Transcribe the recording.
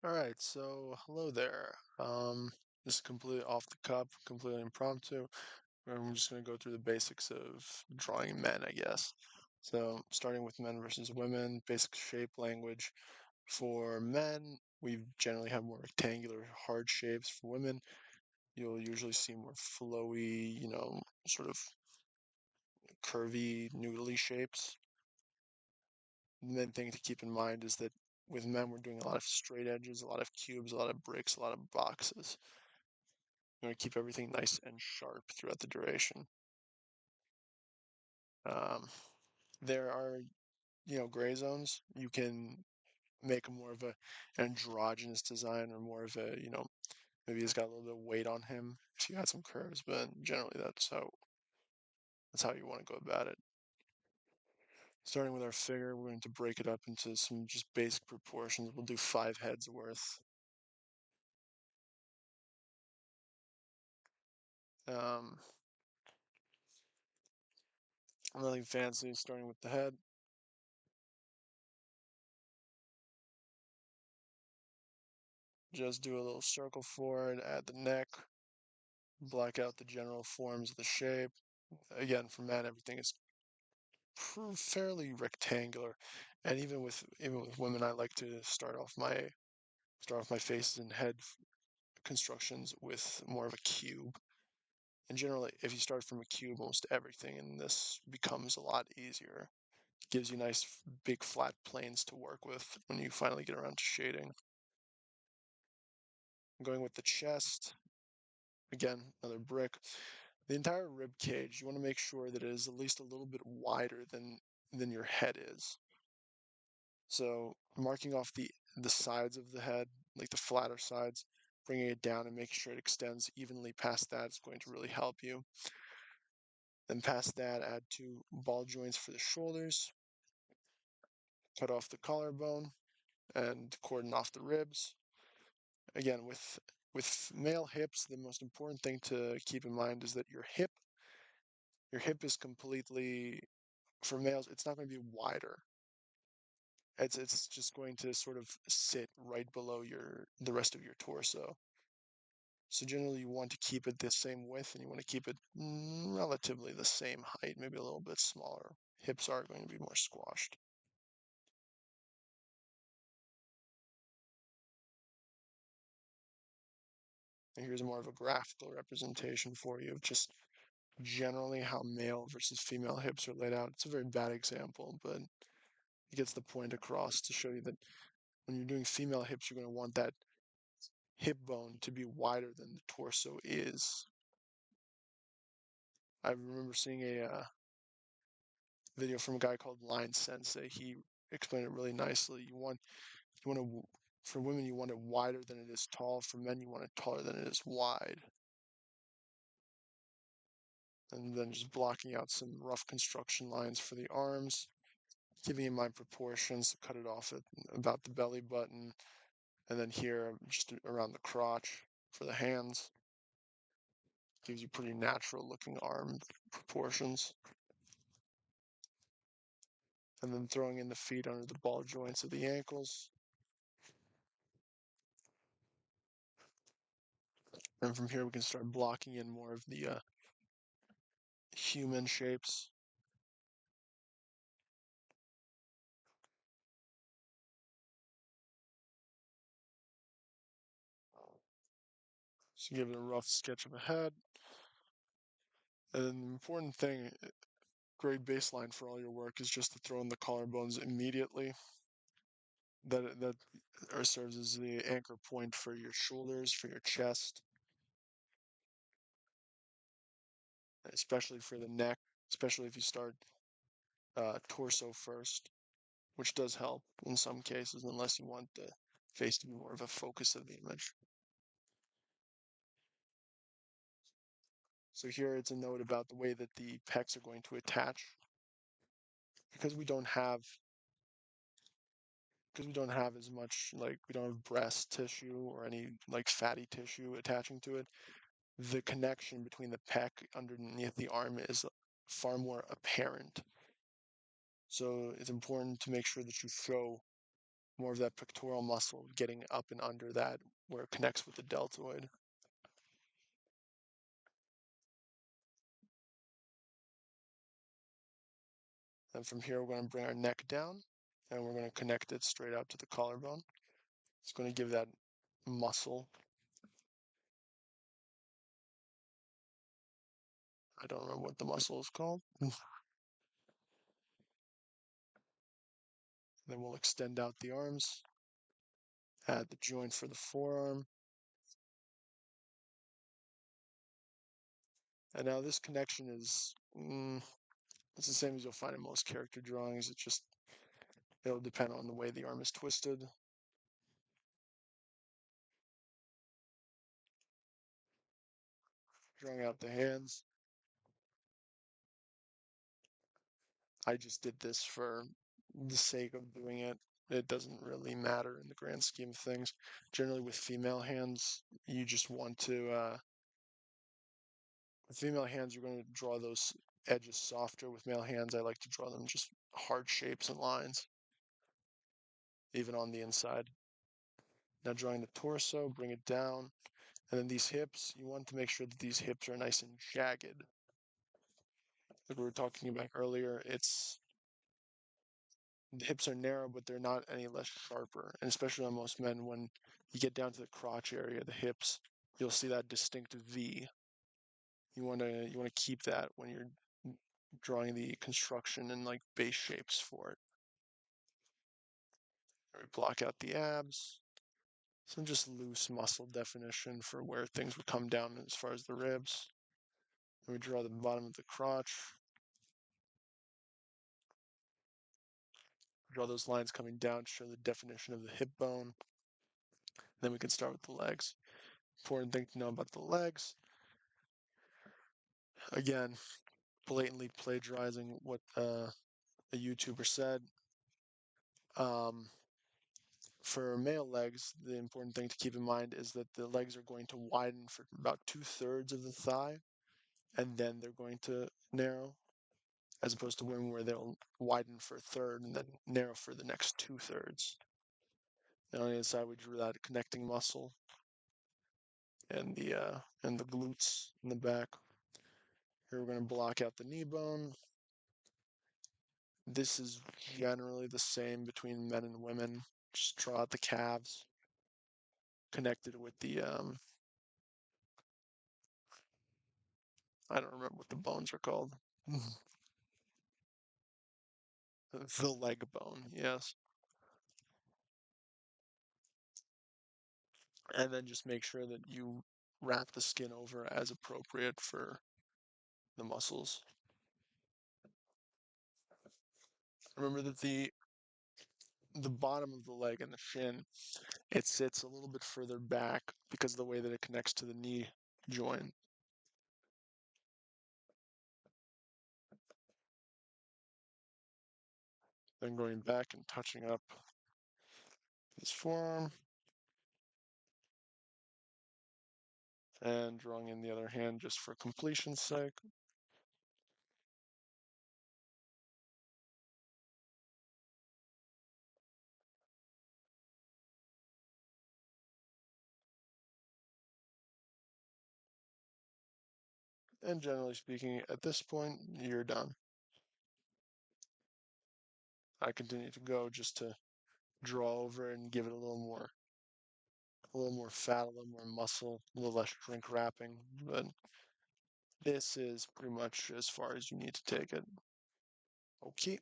All right, so hello there. This is completely off the cuff, completely impromptu. And I'm just going to go through the basics of drawing men, I guess. So, starting with men versus women, basic shape language. For men, we generally have more rectangular, hard shapes. For women, you'll usually see more flowy, sort of curvy, noodly shapes. The main thing to keep in mind is that with men, we're doing a lot of straight edges, a lot of cubes, a lot of bricks, a lot of boxes. You want to keep everything nice and sharp throughout the duration. Um, there are, gray zones. You can make a more of a androgynous design or more of a, maybe he's got a little bit of weight on him if you had some curves, but generally that's how you want to go about it. Starting with our figure, we're going to break it up into some just basic proportions. We'll do 5 heads worth. Um, Nothing fancy, starting with the head. Just do a little circle for it, add the neck, black out the general forms of the shape. Again, for men, everything is fairly rectangular, and even with women, I like to start off my faces and head constructions with more of a cube. And generally, if you start from a cube, almost everything in this becomes a lot easier. Gives you nice big flat planes to work with when you finally get around to shading. Going with the chest, again, another brick. The entire rib cage, you want to make sure that it is at least a little bit wider than your head is. So marking off the sides of the head, like the flatter sides, bringing it down and making sure it extends evenly past that is going to really help you. Then past that, add 2 ball joints for the shoulders, cut off the collarbone, and cordon off the ribs. Again, with male hips, the most important thing to keep in mind is that your hip is completely, for males, it's not going to be wider. It's just going to sort of sit right below the rest of your torso. So generally you want to keep it the same width and you want to keep it relatively the same height, maybe a little bit smaller. Hips are going to be more squashed. And here's more of a graphical representation for you of just generally how male versus female hips are laid out. It's a very bad example, but it gets the point across to show you that when you're doing female hips, you're going to want that hip bone to be wider than the torso is. I remember seeing a video from a guy called Line Sensei. He explained it really nicely. For women, you want it wider than it is tall. For men, you want it taller than it is wide. And then just blocking out some rough construction lines for the arms, giving in my proportions to cut it off at about the belly button, and then here just around the crotch for the hands. Gives you pretty natural looking arm proportions. And then throwing in the feet under the ball joints of the ankles. And from here we can start blocking in more of the human shapes. So give it a rough sketch of a head. And then the important thing, great baseline for all your work is just to throw in the collarbones immediately. That serves as the anchor point for your shoulders, for your chest, especially for the neck, especially if you start torso first, which does help in some cases, unless you want the face to be more of a focus of the image. So here it's a note about the way that the pecs are going to attach. Because we don't have as much, like, we don't have breast tissue or any like fatty tissue attaching to it, the connection between the pec underneath the arm is far more apparent. So it's important to make sure that you show more of that pectoral muscle getting up and under that where it connects with the deltoid. Then from here, we're going to bring our neck down and we're going to connect it straight out to the collarbone. It's going to give that muscle. I don't remember what the muscle is called. Then we'll extend out the arms, add the joint for the forearm. And now this connection is, it's the same as you'll find in most character drawings. It'll depend on the way the arm is twisted. Drawing out the hands. I just did this for the sake of doing it. It doesn't really matter in the grand scheme of things. Generally, with female hands, you just want to, with female hands, you're going to draw those edges softer. With male hands, I like to draw them just hard shapes and lines, even on the inside. Now, drawing the torso, bring it down. And then these hips, you want to make sure that these hips are nice and jagged. Like we were talking about earlier, the hips are narrow, but they're not any less sharper. And especially on most men, when you get down to the crotch area, the hips, you'll see that distinct V. You want to keep that when you're drawing the construction and like base shapes for it. We block out the abs. Some just loose muscle definition for where things would come down as far as the ribs. And we draw the bottom of the crotch. Draw those lines coming down to show the definition of the hip bone. Then we can start with the legs. Important thing to know about the legs. Again, blatantly plagiarizing what a YouTuber said. Um, for male legs, the important thing to keep in mind is that the legs are going to widen for about 2/3 of the thigh, and then they're going to narrow, as opposed to women where they'll widen for a third and then narrow for the next 2/3. And on the inside, we drew that connecting muscle and the glutes in the back. Here we're going to block out the knee bone. This is generally the same between men and women. Just draw out the calves, connected with I don't remember what the bones are called. The leg bone, yes. And then just make sure that you wrap the skin over as appropriate for the muscles. Remember that the bottom of the leg and the shin, it sits a little bit further back because of the way that it connects to the knee joint. Then going back and touching up this forearm and drawing in the other hand just for completion's sake. And generally speaking, at this point, you're done. I continue to go just to draw over and give it a little more fat, a little more muscle, a little less shrink wrapping. But this is pretty much as far as you need to take it. Okay.